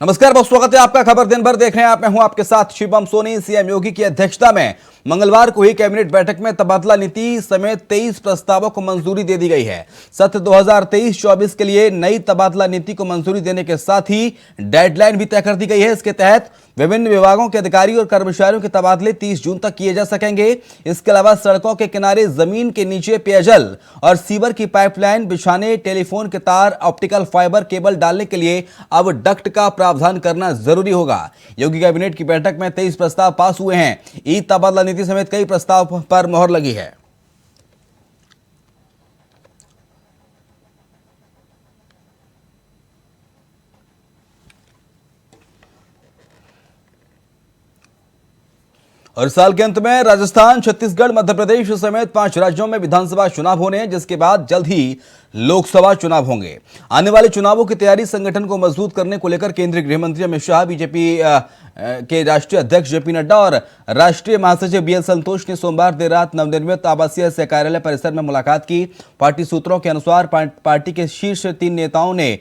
नमस्कार, बहुत स्वागत है आपका। खबर दिन भर देख रहे हैं आप। मैं हूं आपके साथ शिवम सोनी। सीएम योगी की अध्यक्षता में मंगलवार को हुई कैबिनेट बैठक में तबादला नीति समेत 23 प्रस्तावों को मंजूरी दे दी गई है। सत्र 2023-24 के लिए नई तबादला नीति को मंजूरी देने के साथ ही डेडलाइन भी तय कर दी गई है। इसके तहत विभिन्न विभागों के अधिकारी और कर्मचारियों के तबादले 30 जून तक किए जा सकेंगे। इसके अलावा सड़कों के किनारे जमीन के नीचे पेयजल और सीवर की पाइपलाइन बिछाने, टेलीफोन के तार, ऑप्टिकल फाइबर केबल डालने के लिए अब डक्ट का प्रावधान करना जरूरी होगा। योगी कैबिनेट की बैठक में 23 प्रस्ताव पास हुए हैं। ई तबादला नीति समेत कई प्रस्ताव पर मोहर लगी है। और साल के अंत में राजस्थान, छत्तीसगढ़, मध्य प्रदेश समेत 5 राज्यों में विधानसभा चुनाव होने हैं, जिसके बाद जल्द ही लोकसभा चुनाव होंगे। आने वाले चुनावों की तैयारी, संगठन को मजबूत करने को लेकर केंद्रीय गृह मंत्री अमित शाह, बीजेपी के राष्ट्रीय अध्यक्ष जेपी नड्डा और राष्ट्रीय महासचिव बीएल संतोष ने सोमवार देर रात नवनिर्मित आवासीय सह कार्यालय परिसर में मुलाकात की। पार्टी सूत्रों के अनुसार पार्टी के शीर्ष 3 नेताओं ने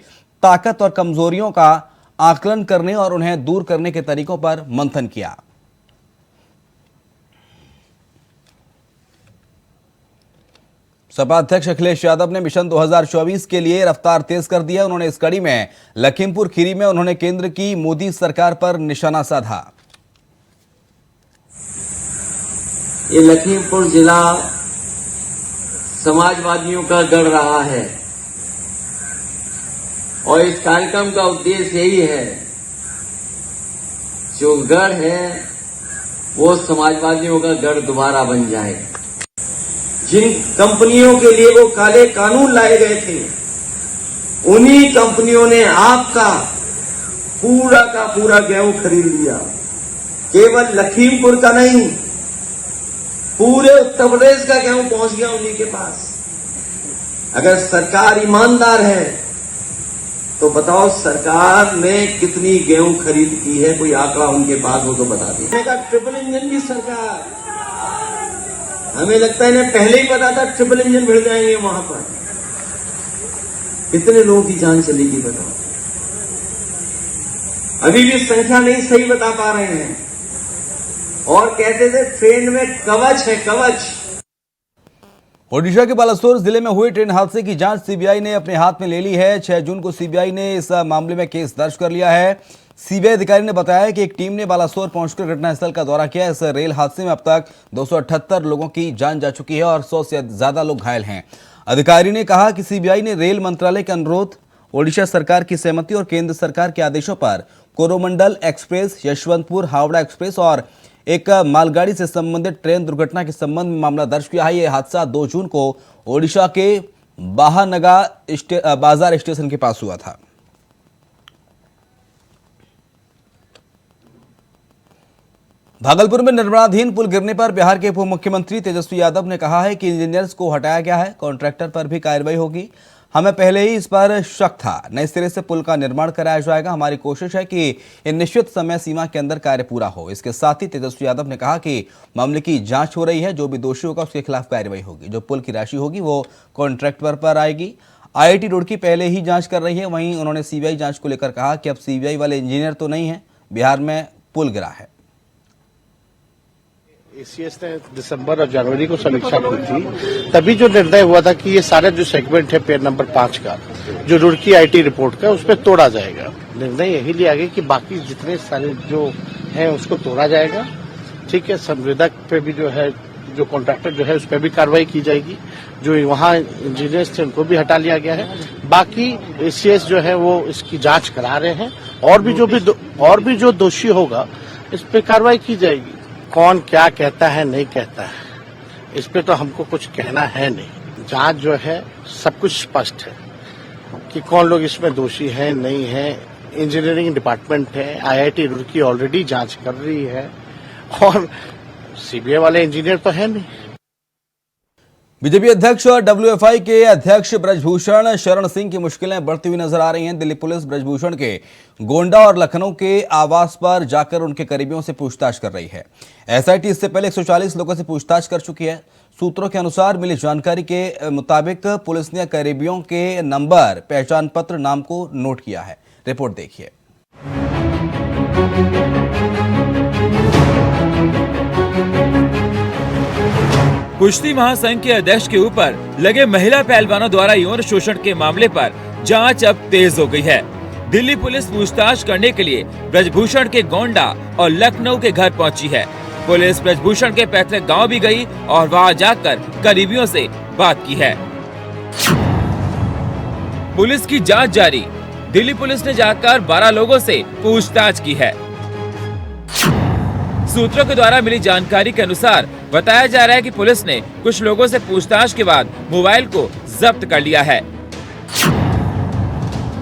ताकत और कमजोरियों का आकलन करने और उन्हें दूर करने के तरीकों पर मंथन किया। सपा अध्यक्ष अखिलेश यादव ने मिशन 2024 के लिए रफ्तार तेज कर दिया। उन्होंने इस कड़ी में लखीमपुर खीरी में उन्होंने केंद्र की मोदी सरकार पर निशाना साधा। ये लखीमपुर जिला समाजवादियों का गढ़ रहा है और इस कार्यक्रम का उद्देश्य यही है, जो गढ़ है वो समाजवादियों का गढ़ दोबारा बन जाए। जिन कंपनियों के लिए वो काले कानून लाए गए थे, उन्हीं कंपनियों ने आपका पूरा का पूरा गेहूं खरीद लिया। केवल लखीमपुर का नहीं, पूरे उत्तर प्रदेश का गेहूं पहुंच गया उन्हीं के पास। अगर सरकार ईमानदार है तो बताओ सरकार ने कितनी गेहूं खरीद की है? कोई आंकड़ा उनके पास हो तो बता दीजिए। ट्रिपल इंजन की सरकार, हमें लगता है इन्हें पहले ही पता था ट्रिपल इंजन भिड़ जाएंगे वहां पर। कितने लोगों की जान चलेगी बताओ? अभी भी संख्या नहीं सही बता पा रहे हैं और कहते थे ट्रेन में कवच है, कवच। ओडिशा के बालासोर जिले में हुए ट्रेन हादसे की जांच सीबीआई ने अपने हाथ में ले ली है। 6 जून को सीबीआई ने इस मामले में केस दर्ज कर लिया है। सीबीआई अधिकारी ने बताया कि एक टीम ने बालासोर पहुंचकर घटनास्थल का दौरा किया। इस रेल हादसे में अब तक 278 लोगों की जान जा चुकी है और 100 से ज्यादा लोग घायल हैं। अधिकारी ने कहा कि सीबीआई ने रेल मंत्रालय के अनुरोध, ओडिशा सरकार की सहमति और केंद्र सरकार के आदेशों पर कोरोमंडल एक्सप्रेस, यशवंतपुर हावड़ा एक्सप्रेस और एक मालगाड़ी से संबंधित ट्रेन दुर्घटना के संबंध में मामला दर्ज किया है। यह हादसा 2 जून को ओडिशा के बाहानगा बाजार स्टेशन के पास हुआ था। भागलपुर में निर्माणाधीन पुल गिरने पर बिहार के उप मुख्यमंत्री तेजस्वी यादव ने कहा है कि इंजीनियर्स को हटाया गया है, कॉन्ट्रैक्टर पर भी कार्रवाई होगी। हमें पहले ही इस पर शक था। नए सिरे से पुल का निर्माण कराया जाएगा। हमारी कोशिश है कि इन निश्चित समय सीमा के अंदर कार्य पूरा हो। इसके साथ ही तेजस्वी यादव ने कहा कि मामले की जांच हो रही है, जो भी दोषी होगा उसके खिलाफ कार्रवाई होगी। जो पुल की राशि होगी वो कॉन्ट्रैक्टर पर आएगी। IIT रुड़की पहले ही जांच कर रही है। वहीं उन्होंने सीबीआई जांच को लेकर कहा कि अब सीबीआई वाले इंजीनियर तो नहीं है, बिहार में पुल गिरा है। एसीएस ने दिसंबर और जनवरी को समीक्षा की थी, तभी जो निर्णय हुआ था कि ये सारा जो सेगमेंट है पेड़ नंबर 5 का, जो रुड़की IIT रिपोर्ट का, उस पर तोड़ा जाएगा। निर्णय यही लिया गया कि बाकी जितने सारे जो हैं उसको तोड़ा जाएगा। ठीक है, संवेदक पे भी जो है, जो कॉन्ट्रैक्टर जो है उस पर भी कार्रवाई की जाएगी। जो वहाँ इंजीनियर्स थे उनको भी हटा लिया गया है। बाकी एसीएस जो है वो इसकी जाँच करा रहे हैं और भी जो दोषी होगा इस पर कार्रवाई की जाएगी। कौन क्या कहता है नहीं कहता है, इस पे तो हमको कुछ कहना है नहीं। जांच जो है सब कुछ स्पष्ट है कि कौन लोग इसमें दोषी है नहीं है। इंजीनियरिंग डिपार्टमेंट है, IIT रुड़की ऑलरेडी जांच कर रही है और सीबीआई वाले इंजीनियर तो है नहीं। बीजेपी अध्यक्ष और WFI के अध्यक्ष ब्रजभूषण शरण सिंह की मुश्किलें बढ़ती हुई नजर आ रही हैं। दिल्ली पुलिस ब्रजभूषण के गोंडा और लखनऊ के आवास पर जाकर उनके करीबियों से पूछताछ कर रही है। SIT इससे पहले 140 लोगों से पूछताछ कर चुकी है। सूत्रों के अनुसार मिली जानकारी के मुताबिक पुलिस ने करीबियों के नंबर, पहचान पत्र, नाम को नोट किया है। रिपोर्ट देखिए। कुश्ती महासंघ के अध्यक्ष के ऊपर लगे महिला पहलवानों द्वारा यौन शोषण के मामले पर जांच अब तेज हो गई है। दिल्ली पुलिस पूछताछ करने के लिए ब्रजभूषण के गोंडा और लखनऊ के घर पहुंची है। पुलिस ब्रजभूषण के पैतृक गांव भी गई और वहां जाकर करीबियों से बात की है। पुलिस की जांच जारी। दिल्ली पुलिस ने जाकर 12 लोगों से पूछताछ की है। सूत्रों के द्वारा मिली जानकारी के अनुसार बताया जा रहा है कि पुलिस ने कुछ लोगों से पूछताछ के बाद मोबाइल को जब्त कर लिया है।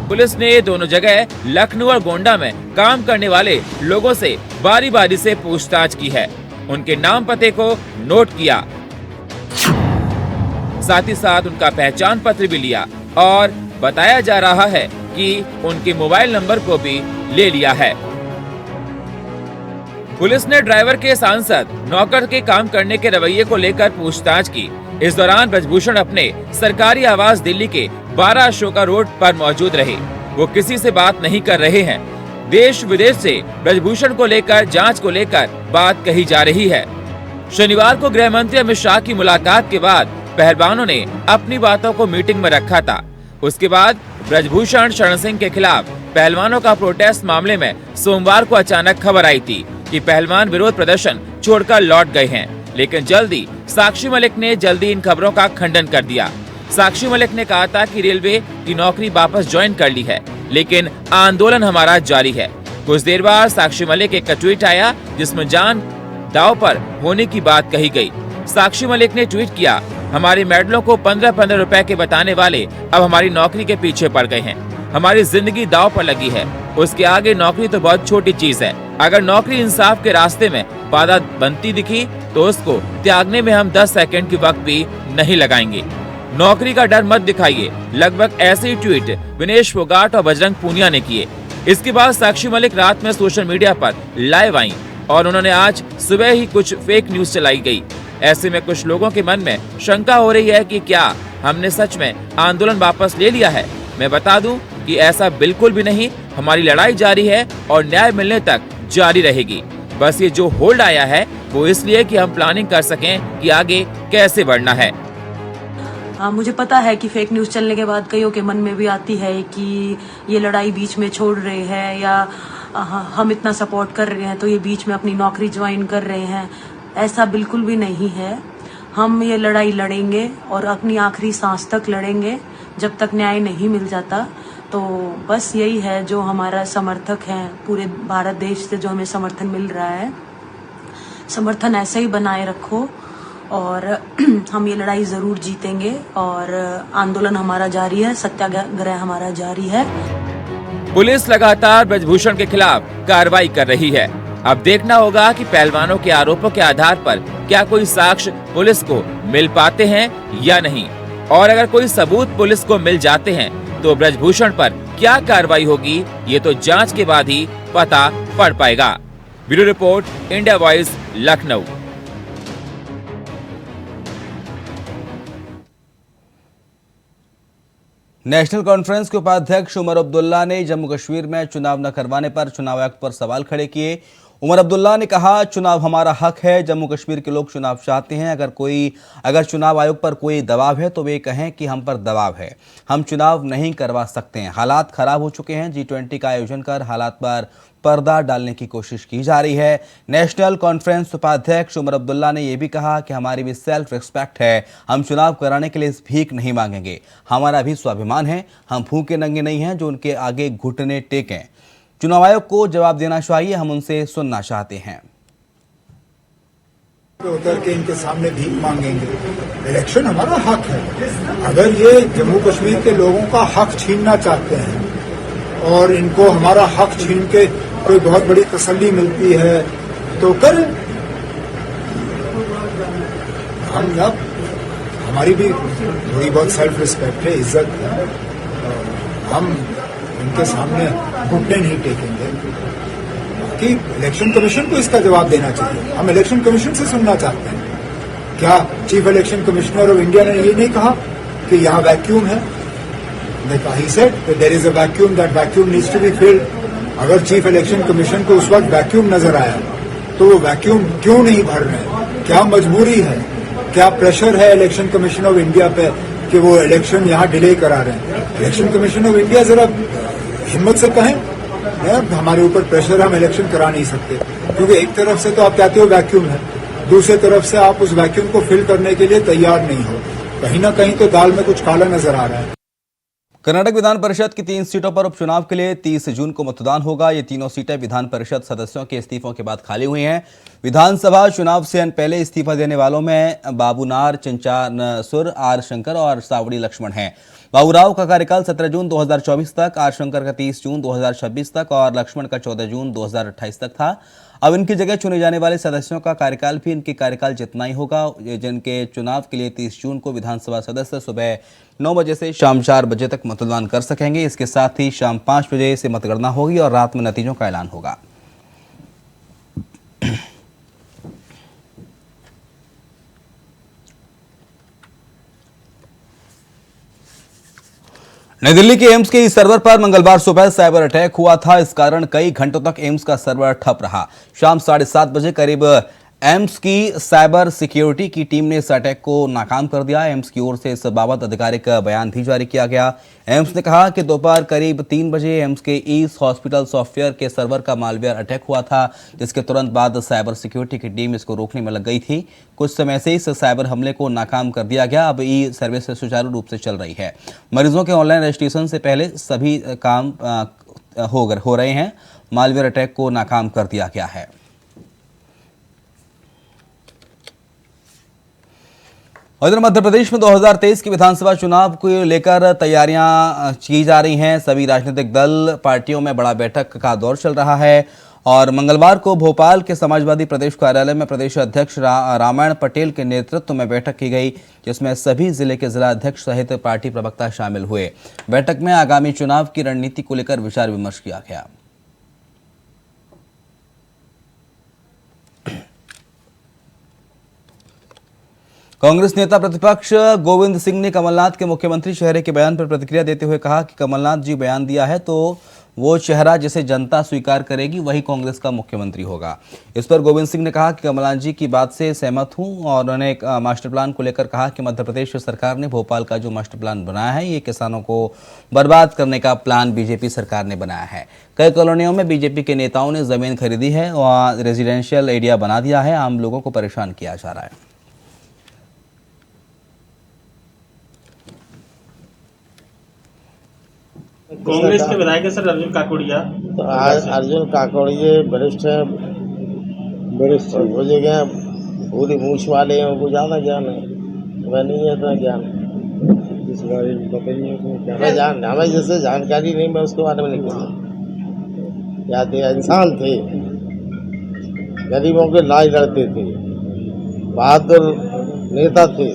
पुलिस ने दोनों जगह लखनऊ और गोंडा में काम करने वाले लोगों से बारी बारी से पूछताछ की है, उनके नाम पते को नोट किया, साथ ही साथ उनका पहचान पत्र भी लिया और बताया जा रहा है कि उनके मोबाइल नंबर को भी ले लिया है। पुलिस ने ड्राइवर के सांसद नौकर के काम करने के रवैये को लेकर पूछताछ की। इस दौरान ब्रजभूषण अपने सरकारी आवास दिल्ली के 12 अशोका रोड पर मौजूद रहे। वो किसी से बात नहीं कर रहे हैं। देश विदेश से ब्रजभूषण को लेकर जांच को लेकर बात कही जा रही है। शनिवार को गृह मंत्री अमित शाह की मुलाकात के बाद पहलवानों ने अपनी बातों को मीटिंग में रखा था। उसके बाद ब्रजभूषण शरण सिंह के खिलाफ पहलवानों का प्रोटेस्ट मामले में सोमवार को अचानक खबर आई थी कि पहलवान विरोध प्रदर्शन छोड़कर लौट गए हैं, लेकिन जल्दी साक्षी मलिक ने इन खबरों का खंडन कर दिया। साक्षी मलिक ने कहा था कि रेलवे की नौकरी वापस ज्वाइन कर ली है, लेकिन आंदोलन हमारा जारी है। कुछ देर बाद साक्षी मलिक एक ट्वीट आया जिसमें जान दांव पर होने की बात कही गई। साक्षी मलिक ने ट्वीट किया, हमारे मेडलों को 15-15 रुपए के बताने वाले अब हमारी नौकरी के पीछे पड़ गए हैं। हमारी जिंदगी दांव पर लगी है। उसके आगे नौकरी तो बहुत छोटी चीज है। अगर नौकरी इंसाफ के रास्ते में बाधा बनती दिखी तो उसको त्यागने में हम 10 सेकंड की वक्त भी नहीं लगाएंगे। नौकरी का डर मत दिखाइए। लगभग ऐसे ही ट्वीट विनेश फोगाट और बजरंग पूनिया ने किए। इसके बाद साक्षी मलिक रात में सोशल मीडिया पर लाइव आई और उन्होंने आज सुबह ही कुछ फेक न्यूज चलाई गई। ऐसे में कुछ लोगों के मन में शंका हो रही है कि क्या हमने सच में आंदोलन वापस ले लिया है। मैं बता दूं कि ऐसा बिल्कुल भी नहीं। हमारी लड़ाई जारी है और न्याय मिलने तक जारी रहेगी। बस ये जो होल्ड आया है वो इसलिए कि हम प्लानिंग कर सकें कि आगे कैसे बढ़ना है। मुझे पता है कि फेक न्यूज चलने के बाद कईयों के मन में भी आती है कि ये लड़ाई बीच में छोड़ रहे हैं या हम इतना सपोर्ट कर रहे हैं तो ये बीच में अपनी नौकरी ज्वाइन कर रहे हैं। ऐसा बिल्कुल भी नहीं है। हम ये लड़ाई लड़ेंगे और अपनी आखिरी सांस तक लड़ेंगे जब तक न्याय नहीं मिल जाता। तो बस यही है जो हमारा समर्थक है पूरे भारत देश से जो हमें समर्थन मिल रहा है। समर्थन ऐसे ही बनाए रखो और हम ये लड़ाई जरूर जीतेंगे और आंदोलन हमारा जारी है, सत्याग्रह हमारा जारी है। पुलिस लगातार ब्रजभूषण के खिलाफ कार्रवाई कर रही है। अब देखना होगा कि पहलवानों के आरोपों के आधार पर क्या कोई साक्ष्य पुलिस को मिल पाते हैं या नहीं, और अगर कोई सबूत पुलिस को मिल जाते हैं तो ब्रजभूषण पर क्या कार्रवाई होगी, ये तो जांच के बाद ही पता पड़ पाएगा। Bureau report, India voice, Lucknow. National conference के उपाध्यक्ष उमर अब्दुल्ला ने जम्मू कश्मीर में चुनाव न करवाने पर चुनाव आयोग पर सवाल खड़े किए। उमर अब्दुल्ला ने कहा, चुनाव हमारा हक है। जम्मू कश्मीर के लोग चुनाव चाहते हैं। अगर चुनाव आयोग पर कोई दबाव है तो वे कहें कि हम पर दबाव है। हम चुनाव नहीं करवा सकते हैं। हालात खराब हो चुके हैं। G20 का आयोजन कर हालात पर पर्दा डालने की कोशिश की जा रही है। नेशनल कॉन्फ्रेंस उपाध्यक्ष उमर अब्दुल्ला ने यह भी कहा कि हमारी भी सेल्फ रिस्पेक्ट है। हम चुनाव कराने के लिए भीख नहीं मांगेंगे। हमारा भी स्वाभिमान है। हम भूखे नंगे नहीं हैं जो उनके आगे घुटने टेकें। चुनाव आयोग को जवाब देना चाहिए। हम उनसे सुनना चाहते हैं। उतर के इनके सामने भीख मांगेंगे। इलेक्शन हमारा हक है। अगर ये जम्मू कश्मीर के लोगों का हक छीनना चाहते हैं और इनको हमारा हक छीन के कोई बहुत बड़ी तसल्ली मिलती है तो करें। हम अब हमारी भी थोड़ी बहुत सेल्फ रिस्पेक्ट है, इज्जत है। हम इनके सामने घुटने नहीं टेकेंगे। कि इलेक्शन कमीशन को इसका जवाब देना चाहिए। हम इलेक्शन कमीशन से सुनना चाहते हैं। क्या chief election commissioner of India ने ये नहीं कहा कि यहाँ वैक्यूम है? He said that there is a vacuum, that vacuum needs to be filled. अगर चीफ इलेक्शन कमीशन को उस वक्त वैक्यूम नजर आया तो वो वैक्यूम क्यों नहीं भर रहे? क्या मजबूरी है? क्या प्रेशर है इलेक्शन कमीशन ऑफ इंडिया पे कि वो इलेक्शन यहाँ डिले करा रहे हैं? इलेक्शन कमीशन ऑफ इंडिया जरा हिम्मत से कहें हमारे ऊपर प्रेशर, हम इलेक्शन करा नहीं सकते। क्योंकि एक तरफ से तो आप कहते हो वैक्यूम है, दूसरी तरफ से आप उस वैक्यूम को फिल करने के लिए तैयार नहीं हो। कहीं ना कहीं तो दाल में कुछ काला नजर आ रहा है। कर्नाटक विधान परिषद की 3 सीटों पर उपचुनाव के लिए 30 जून को मतदान होगा। ये तीनों सीटें विधान परिषद सदस्यों के इस्तीफों के बाद खाली हुई हैं। विधानसभा चुनाव से पहले इस्तीफा देने वालों में बाबूनार, चिंचानसुर, आर शंकर और सावड़ी लक्ष्मण हैं। बाबूराव का कार्यकाल 17 जून 2024 तक, आर शंकर का 30 जून 2026 तक और लक्ष्मण का 14 जून 2028 तक था। अब इनकी जगह चुने जाने वाले सदस्यों का कार्यकाल भी इनके कार्यकाल जितना ही होगा, जिनके चुनाव के लिए 30 जून को विधानसभा सदस्य सुबह 9 बजे से शाम 4 बजे तक मतदान कर सकेंगे। इसके साथ ही शाम 5 बजे से मतगणना होगी और रात में नतीजों का ऐलान होगा। नई दिल्ली के एम्स के इस सर्वर पर मंगलवार सुबह साइबर अटैक हुआ था। इस कारण कई घंटों तक एम्स का सर्वर ठप रहा। शाम 7:30 बजे करीब एम्स की साइबर सिक्योरिटी की टीम ने इस अटैक को नाकाम कर दिया। एम्स की ओर से इस बाबत आधिकारिक बयान भी जारी किया गया। एम्स ने कहा कि दोपहर करीब 3 बजे एम्स के ईस हॉस्पिटल सॉफ्टवेयर के सर्वर का मालवेयर अटैक हुआ था, जिसके तुरंत बाद साइबर सिक्योरिटी की टीम इसको रोकने में लग गई थी। कुछ समय से इस साइबर हमले को नाकाम कर दिया गया। अब ई सर्विस सुचारू रूप से चल रही है। मरीजों के ऑनलाइन रजिस्ट्रेशन से पहले सभी काम हो रहे हैं। मालवेयर अटैक को नाकाम कर दिया गया है। उधर मध्य प्रदेश में 2023 के विधानसभा चुनाव को लेकर तैयारियां की जा रही हैं। सभी राजनीतिक दल पार्टियों में बड़ा बैठक का दौर चल रहा है और मंगलवार को भोपाल के समाजवादी प्रदेश कार्यालय में प्रदेश अध्यक्ष रामायण पटेल के नेतृत्व में बैठक की गई, जिसमें सभी जिले के जिला अध्यक्ष सहित पार्टी प्रवक्ता शामिल हुए। बैठक में आगामी चुनाव की रणनीति को लेकर विचार विमर्श किया गया। कांग्रेस नेता प्रतिपक्ष गोविंद सिंह ने कमलनाथ के मुख्यमंत्री चेहरे के बयान पर प्रतिक्रिया देते हुए कहा कि कमलनाथ जी बयान दिया है तो वो चेहरा जिसे जनता स्वीकार करेगी वही कांग्रेस का मुख्यमंत्री होगा। इस पर गोविंद सिंह ने कहा कि कमलनाथ जी की बात से सहमत हूं और उन्होंने एक मास्टर प्लान को लेकर कहा कि मध्य प्रदेश सरकार ने भोपाल का जो मास्टर प्लान बनाया है ये किसानों को बर्बाद करने का प्लान बीजेपी सरकार ने बनाया है। कई कॉलोनियों में बीजेपी के नेताओं ने जमीन खरीदी है और रेजिडेंशियल एरिया बना दिया है। आम लोगों को परेशान किया जा रहा है। कांग्रेस के विधायक है सर अर्जुन काकोड़िया। तो आज अर्जुन काकोड़िया वरिष्ठ है, हो गए पूरी मूछ वाले हैं, उनको ज्यादा ज्ञान है, वह नहीं है इतना ज्ञान। इस बारे में बताइए। हमें जैसे जानकारी नहीं, मैं उसके बारे में नहीं कहूँगा। क्या थे? इंसान थे, गरीबों के लाज लड़ते थे, बहादुर नेता थे,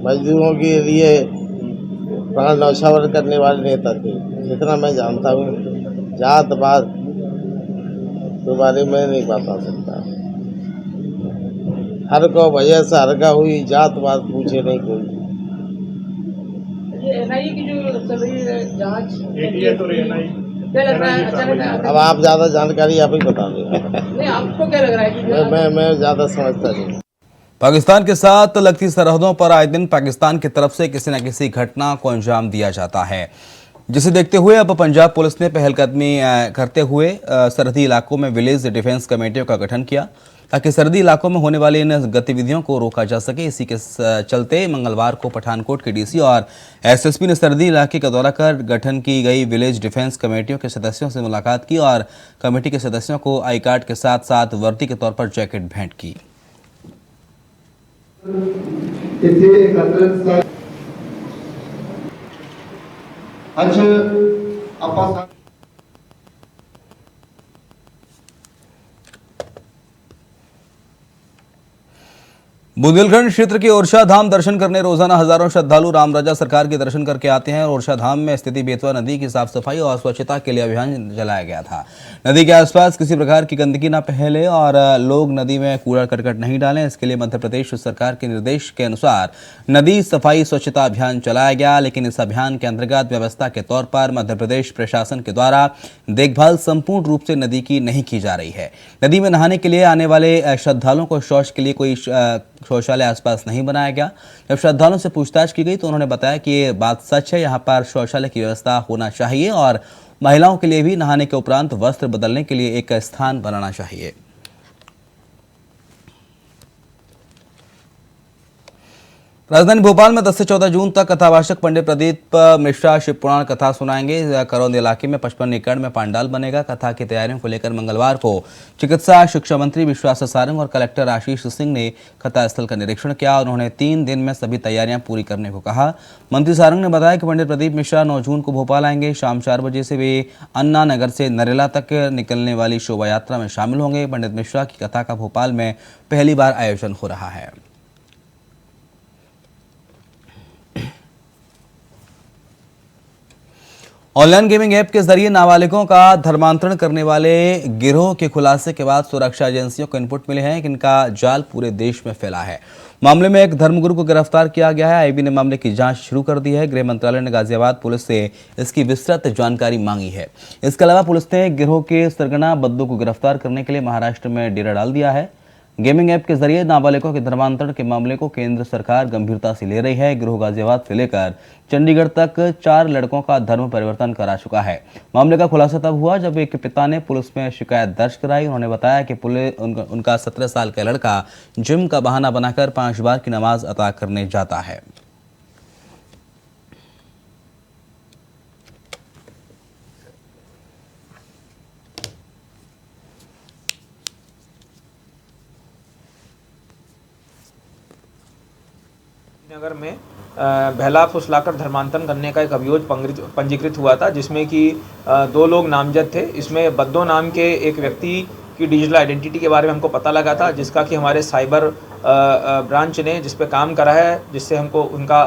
मजदूरों के लिए प्राण न्यौछावर करने वाले नेता थे। इतना मैं जानता हूँ। जात पात के बारे में नहीं बता सकता। हर को वजह से हर का हुई, जात पात पूछे नहीं कोई। एनआईए की जो चल रही है जांच, क्या लग रहा है? अब आप ज्यादा जानकारी आप ही बता दें। नहीं, आपको क्या लग रहा है कि मैं ज्यादा समझता नहीं। पाकिस्तान के साथ लगती सरहदों पर आए दिन पाकिस्तान की तरफ से किसी न किसी घटना को अंजाम दिया जाता है, जिसे देखते हुए अब पंजाब पुलिस ने पहलकदमी करते हुए सरहदी इलाकों में विलेज डिफेंस कमेटियों का गठन किया ताकि सरहदी इलाकों में होने वाली इन गतिविधियों को रोका जा सके। इसी के चलते मंगलवार को पठानकोट के डीसी और एसएसपी ने सरहदी इलाके का दौरा कर गठन की गई विलेज डिफेंस कमेटियों के सदस्यों से मुलाकात की और कमेटी के सदस्यों को आई कार्ड के साथ साथ वर्दी के तौर पर जैकेट भेंट की। बुंदेलखंड क्षेत्र के ओरछा धाम दर्शन करने रोजाना हजारों श्रद्धालु रामराजा सरकार के दर्शन करके आते हैं। ओरछा धाम में स्थिति बेतवा नदी की साफ सफाई और स्वच्छता के लिए अभियान चलाया गया था। नदी के आसपास किसी प्रकार की गंदगी न फैले और लोग नदी में कूड़ा करकट नहीं डालें, इसके लिए मध्य प्रदेश सरकार के निर्देश के अनुसार नदी सफाई स्वच्छता अभियान चलाया गया। लेकिन इस अभियान के अंतर्गत व्यवस्था के तौर पर मध्य प्रदेश प्रशासन के द्वारा देखभाल संपूर्ण रूप से नदी की नहीं की जा रही है। नदी में नहाने के लिए आने वाले श्रद्धालुओं को शौच के लिए कोई शौचालय आसपास नहीं बनाया गया। जब श्रद्धालुओं से पूछताछ की गई तो उन्होंने बताया कि ये बात सच है, यहाँ पर शौचालय की व्यवस्था होना चाहिए और महिलाओं के लिए भी नहाने के उपरांत वस्त्र बदलने के लिए एक स्थान बनाना चाहिए। राजधानी भोपाल में 10 से 14 जून तक कथावाचक पंडित प्रदीप मिश्रा शिव पुराण कथा सुनाएंगे। करौंद इलाके में 55 एकड़ में पंडाल बनेगा। कथा की तैयारियों को लेकर मंगलवार को चिकित्सा शिक्षा मंत्री विश्वास सारंग और कलेक्टर आशीष सिंह ने कथा स्थल का निरीक्षण किया। उन्होंने 3 दिन में सभी तैयारियां पूरी करने को कहा। मंत्री सारंग ने बताया कि पंडित प्रदीप मिश्रा 9 जून को भोपाल आएंगे। शाम 4 बजे से वे अन्ना नगर से नरेला तक निकलने वाली शोभा यात्रा में शामिल होंगे। पंडित मिश्रा की कथा का भोपाल में पहली बार आयोजन हो रहा है। ऑनलाइन गेमिंग ऐप के जरिए नाबालिगों का धर्मांतरण करने वाले गिरोह के खुलासे के बाद सुरक्षा एजेंसियों को इनपुट मिले हैं कि इनका जाल पूरे देश में फैला है। मामले में एक धर्मगुरु को गिरफ्तार किया गया है। आईबी ने मामले की जांच शुरू कर दी है। गृह मंत्रालय ने गाजियाबाद पुलिस से इसकी विस्तृत जानकारी मांगी है। इसके अलावा पुलिस ने गिरोह के सरगना बद्दू को गिरफ्तार करने के लिए महाराष्ट्र में डेरा डाल दिया है। गेमिंग ऐप के जरिए नाबालिगों के धर्मांतरण के मामले को केंद्र सरकार गंभीरता से ले रही है। गिरोह गाजियाबाद से लेकर चंडीगढ़ तक 4 लड़कों का धर्म परिवर्तन करा चुका है। मामले का खुलासा तब हुआ जब एक पिता ने पुलिस में शिकायत दर्ज कराई। उन्होंने बताया कि उनका 17 साल का लड़का जिम का बहाना बनाकर 5 बार की नमाज अता करने जाता है। नगर में बहला फुसलाकर धर्मांतरण करने का एक अभियोग पंजीकृत हुआ था, जिसमें कि 2 लोग नामजद थे। इसमें बद्दो नाम के एक व्यक्ति की डिजिटल आइडेंटिटी के बारे में हमको पता लगा था, जिसका कि हमारे साइबर ब्रांच ने जिस पे काम करा है, जिससे हमको उनका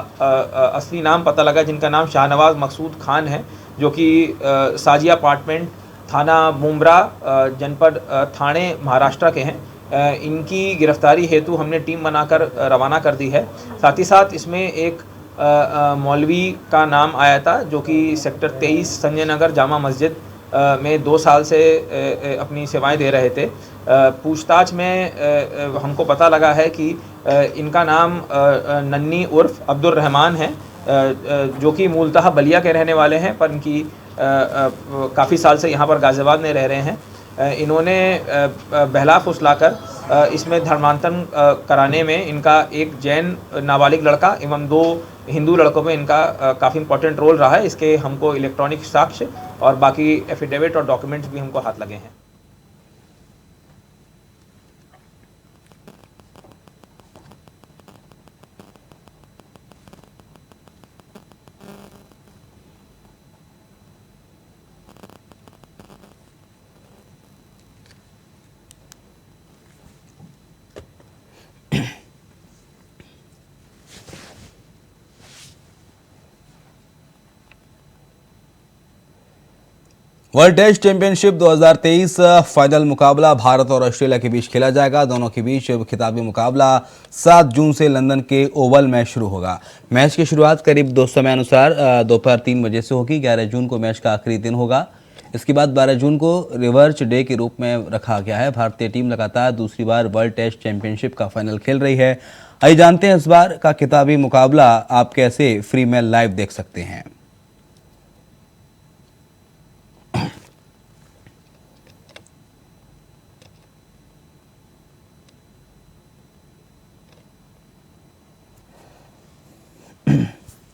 असली नाम पता लगा, जिनका नाम शाहनवाज मकसूद खान है, जो कि साजिया अपार्टमेंट, थाना मुंब्रा, जनपद ठाणे, महाराष्ट्र के हैं। इनकी गिरफ्तारी हेतु हमने टीम बनाकर रवाना कर दी है। साथ ही साथ इसमें एक मौलवी का नाम आया था, जो कि सेक्टर 23 संजय नगर जामा मस्जिद में 2 साल से अपनी सेवाएं दे रहे थे। पूछताछ में हमको पता लगा है कि इनका नाम नन्नी उर्फ अब्दुल रहमान है, जो कि मूलतः बलिया के रहने वाले हैं, पर इनकी काफ़ी साल से यहाँ पर गाजियाबाद में रह रहे हैं। इन्होंने बहला फुसलाकर इसमें धर्मांतरण कराने में इनका एक जैन नाबालिग लड़का एवं 2 हिंदू लड़कों में इनका काफ़ी इंपॉर्टेंट रोल रहा है। इसके हमको इलेक्ट्रॉनिक साक्ष्य और बाकी एफिडेविट और डॉक्यूमेंट्स भी हमको हाथ लगे हैं। वर्ल्ड टेस्ट चैंपियनशिप 2023 फाइनल मुकाबला भारत और ऑस्ट्रेलिया के बीच खेला जाएगा। दोनों के बीच खिताबी मुकाबला 7 जून से लंदन के ओवल में शुरू होगा। मैच की शुरुआत करीब 2 समय अनुसार दोपहर 3 बजे से होगी। 11 जून को मैच का आखिरी दिन होगा। इसके बाद 12 जून को रिवर्स डे के रूप में रखा गया है। भारतीय टीम लगातार दूसरी बार वर्ल्ड टेस्ट चैंपियनशिप का फाइनल खेल रही है। आइए जानते हैं इस बार का खिताबी मुकाबला आप कैसे फ्री में लाइव देख सकते हैं।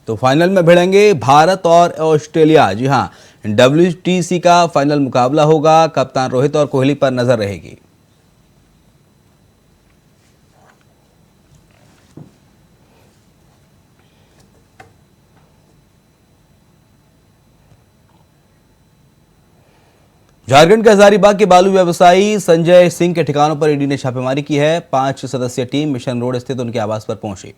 तो फाइनल में भिड़ेंगे भारत और ऑस्ट्रेलिया। जी हां, WTC का फाइनल मुकाबला होगा। कप्तान रोहित और कोहली पर नजर रहेगी। झारखंड के हजारीबाग के बालू व्यवसायी संजय सिंह के ठिकानों पर ईडी ने छापेमारी की है। 5 सदस्यीय टीम मिशन रोड स्थित उनके आवास पर पहुंची।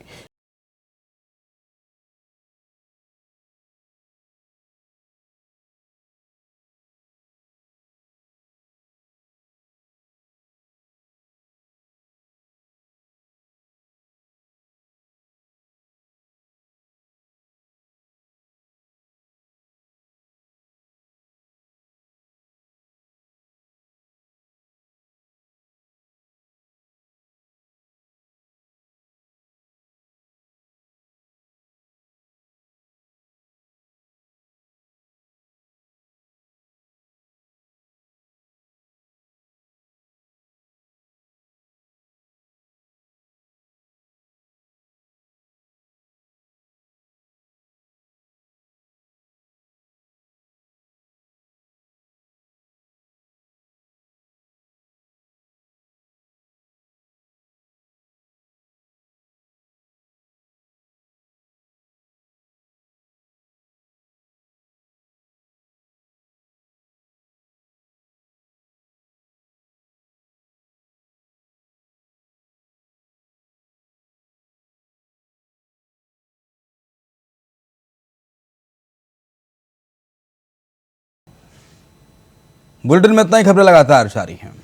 बुलेटिन में इतना ही। खबरें लगातार जारी हैं।